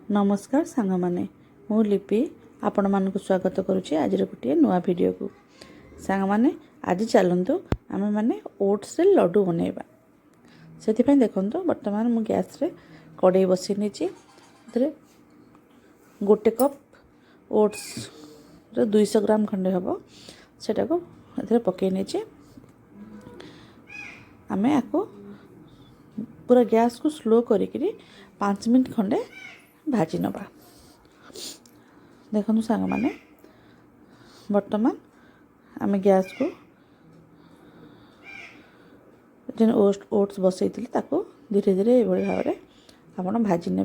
नमस्कार सांग माने मु लिपि आपण मानक स्वागत करुच्ची आज गोटे नुआ वीडियो को सांग माने आज चलतु आम मैंने ओट्स रे लड्डू बनैबा से देखो बर्तमान मु गैस रे कड़े बसई नहीं गोटे कप ओट्स 200 ग्राम खंडे हम सेटा को पकई नहीं आम आपको पूरा गैस को स्लो करी 5 मिनट खंडे भाजी नवा देखो सांग माने बर्तमान आम गैस को जेन ओट्स बसई ताको धीरे धीरे ये भाव में आप भाजी ने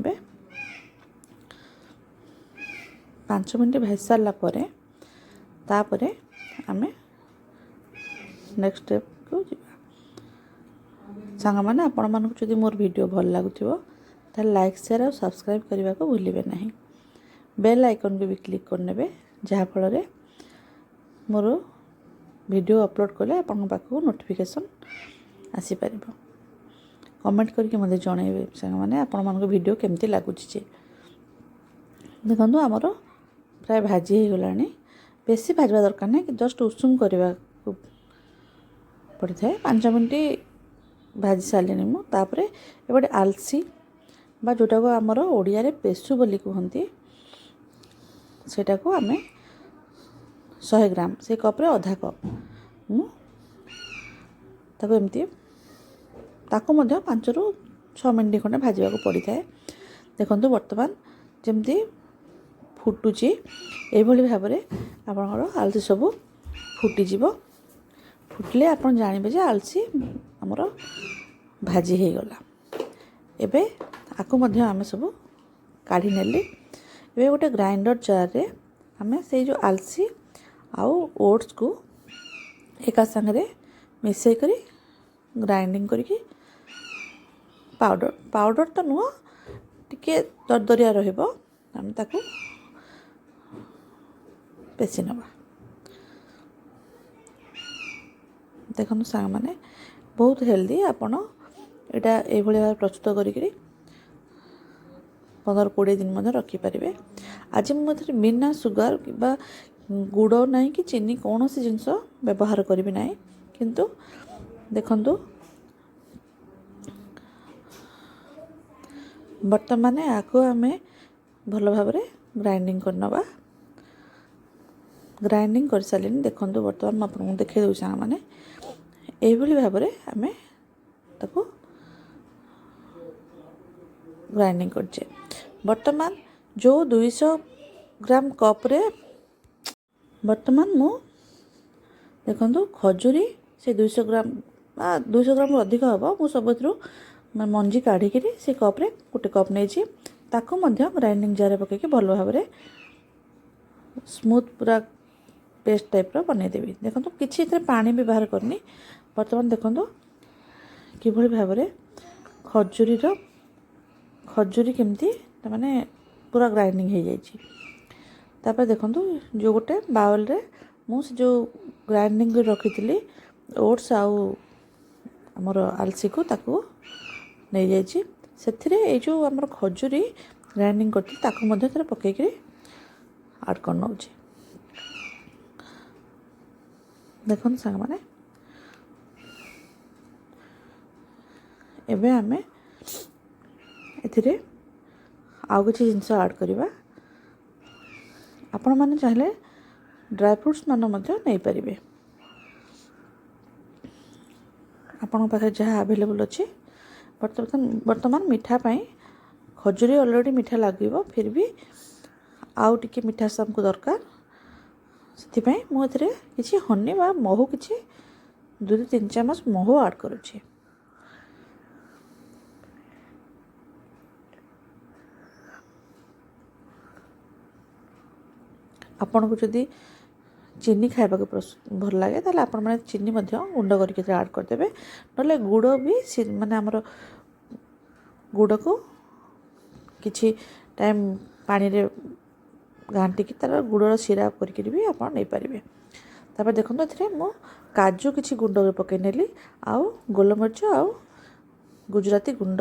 5 मिनट भाजी सारा तापर आम नेक्स्ट स्टेप को सांग माने आपण मानक जदि मोर वीडियो भल लागुथिबो ताले लाइक शेयर और सब्सक्राइब करने को भूलिए ना। बेल आइकन को भी क्लिक करने जहाँ फल मोर वीडियो अपलोड कले आपन पाखक नोटिफिकेशन आसीपर कमेंट करके मत जनइबे सांग माने आपण मानक वीडियो केमती लगुच देखो आमर प्राय भाजी हो गलानी बेसी भाजवा दरकार नहीं जस्ट उषुम करने को पड़ी था 5 मिनट भाजी सारे मुझे एपटे आलसी बा जोटा को आमर ओडिया रे पेसु बोली कहती सेटा को आमे 100 ग्राम से कप रे आधा कप ताको एमती ताको मध्य 5 रु 6 मिनट खंडे भाजवा को पड़ी था देखो बर्तमान जमती फुटुची एभली भाव में आपणकर आलसी सब फुटीज फुटले आप जानबे जे आलसी आमर भाजी हो गला एबे आको मध्य आमे सब काढ़ी नेली एबे गोटे ग्राइंडर जार रे आमे से जो आलसी आउ ओट्स को एका संगे मिसई करी ग्राइंडिंग करके पाउडर तो नुह टिके दरदरिया रहिबो आमे ताको पेसी नबा देखो सांग माने बहुत हेल्दी आपण एटा ए भली भाव प्रस्तुत करी 15-20 दिन मध्य रखिपारे। आज मुझे बिना सुगर कि गुड़ ना कि चीनी कौन सी जिनस व्यवहार करी ना किंतु देखंतु बर्तमान आको आम भल भाव ग्राइंडिंग करनवा ग्राइंडिंग कर सारे देखंतु बर्तमान आपको देखे दूँ सांग मैंने यही भाव में आम ताको ग्राइंडिंग करछे बर्तमान जो 200 ग्राम कप रे बर्तमान मु देखो खजूरी से 200 ग्राम अधिक हम मु सब मंजी काढ़ी से कप रे गोटे कप नहीं ताको मध्य ग्राइंडिंग जार पकईकि भल भाव में स्मूथ पूरा पेस्ट टाइप रो बनईदेवी देखो किसी पानी व्यवहार करनी बर्तमान देखो किभली भाव में खजूरी केमती माने पूरा ग्राइंडिंग हो जापर देखो जो गोटे बाउल रे मुझे जो ग्राइंडिंग रखी थी ओट्स आउ आमर आलसी को ताकू नहीं जाइए से जो आमर खजूरी ग्राइंडिंग कर पकईकि आड कर नौ देखो सांग माने एबे आमे एथिरे आउ किसी जिनस ऐड करवा आपण माने चाहले ड्राई फ्रूट्स मान मध्य नहीं पारिबे आपण पाखे जहाँ अवेलेबल अच्छी बर्तमान मीठा पाई खजूरी ऑलरेडी मीठा लगे फिर भी आउ टिके मीठा हमको दरकार से मुझे किसी हनी बा महू किसी 2-3 चामच महू ऐड करुच्छे आपन को जदि चीनी खाइबा भल लगे ताले आपण माने चीनी मध्य गुंड करके ऐड करदेबे नले गुड़ भी माने हमर गुड़ को किछि टाइम पानी रे घांटी की तार गुड़र सिरा करके भी आप नहीं पारे तापर देखो ए मु काजू किछि गुंड पकई नेली आउ गोलमरिच आउ गुजराती गुंड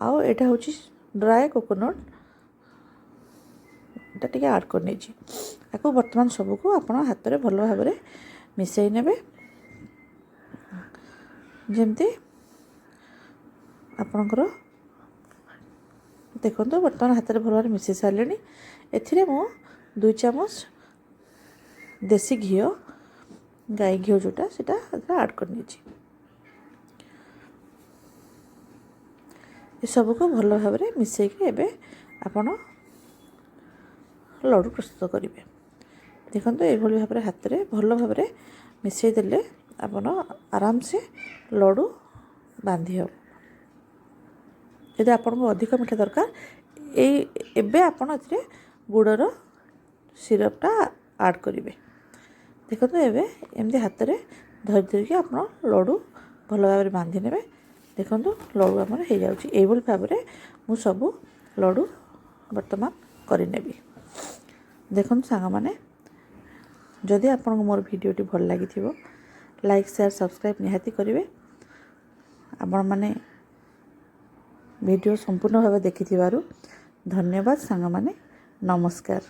आउ एटा होछि ड्राई कोकोनट এটা ଟିକେ ଆଡ଼୍ କରିନେଇଛି। ତାକୁ ବର୍ତ୍ତମାନ ସବୁକୁ ଆପଣ ହାତରେ ଭଲ ଭାବରେ ମିଶାଇ ନେବେ। ଯେମିତି ଆପଣଙ୍କର ଦେଖନ୍ତୁ ବର୍ତ୍ତମାନ ହାତରେ ଭଲ ଭାବରେ ମିଶାଇ ସାରିଲେଣି। ଏଥିରେ ମୁଁ 2 ଚାମଚ ଦେଶୀ ଘିଅ, ଗାଈ ଘିଅ ଯେଉଁଟା ସେଇଟା ଆଡ଼୍ କରିନେଇଛି। ଏସବୁକୁ ଭଲ ଭାବରେ ମିଶାଇକି ଏବେ ଆପଣ ଲଡ଼ୁ ପ୍ରସ୍ତୁତ କରିବେ। ଦେଖନ୍ତୁ ଏଇଭଳି ଭାବରେ ହାତରେ ଭଲ ଭାବରେ ମିଶାଇ ଦେଲେ ଆପଣ ଆରାମସେ ଲଡ଼ୁ ବାନ୍ଧି ହେବ। ଯଦି ଆପଣଙ୍କୁ ଅଧିକ ମିଠା ଦରକାର ଏବେ ଆପଣ ଏଥିରେ ଗୁଡ଼ର ସିରପଟା ଆଡ଼୍ କରିବେ। ଦେଖନ୍ତୁ ଏବେ ଏମିତି ହାତରେ ଧରିକି ଆପଣ ଲଡ଼ୁ ଭଲ ଭାବରେ ବାନ୍ଧି ନେବେ। ଦେଖନ୍ତୁ ଲଡ଼ୁ ଆମର ହେଇଯାଉଛି। ଏଇଭଳି ଭାବରେ ମୁଁ ସବୁ ଲଡ଼ୁ ବର୍ତ୍ତମାନ କରିନେବି। ଦେଖନ୍ତୁ ସାଙ୍ଗମାନେ, ଯଦି ଆପଣଙ୍କୁ ମୋର ଭିଡ଼ିଓଟି ଭଲ ଲାଗିଥିବ ଲାଇକ୍, ସେୟାର, ସବସ୍କ୍ରାଇବ୍ ନିହାତି କରିବେ। ଆପଣମାନେ ଭିଡ଼ିଓ ସମ୍ପୂର୍ଣ୍ଣ ଭାବେ ଦେଖିଥିବାରୁ ଧନ୍ୟବାଦ ସାଙ୍ଗମାନେ। ନମସ୍କାର।